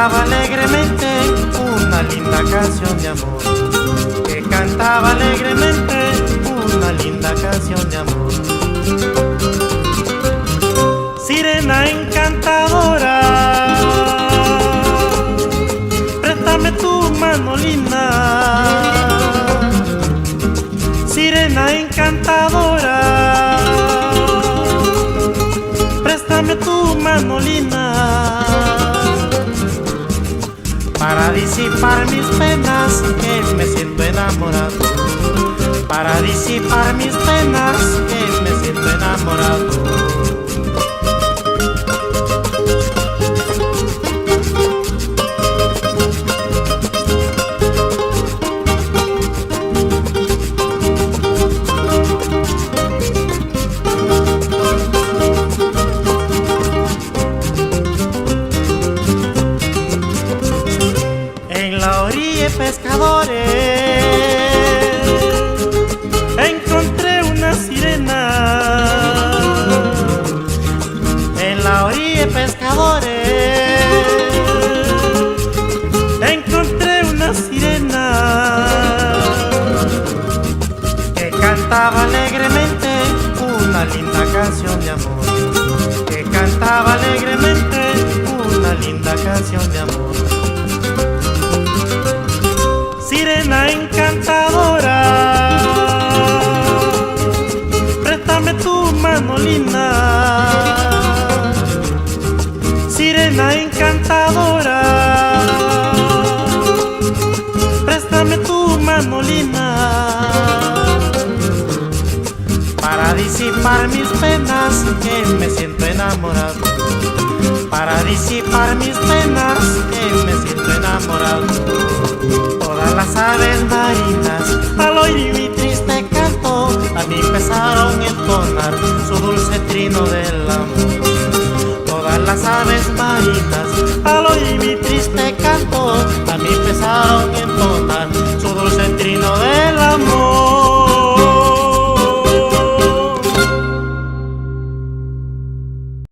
cantaba alegremente una linda canción de amor, que cantaba alegremente una linda canción de amor. Sirena encantadora, préstame tu mano linda. Sirena encantadora, préstame tu mano linda, para disipar mis penas que me siento enamorado, para disipar mis penas que me siento enamorado. En la orilla, pescadores, encontré una sirena. En la orilla, pescadores, encontré una sirena que cantaba alegremente una linda canción de amor, que cantaba alegremente una linda canción de amor. Sirena encantadora, préstame tu mano linda. Sirena encantadora, préstame tu mano linda, para disipar mis penas que me siento enamorado, para disipar mis penas que me siento enamorado. Todas las aves marinas al oír mi triste canto a mí empezaron a entonar su dulce trino del amor. Todas las aves marinas al oír mi triste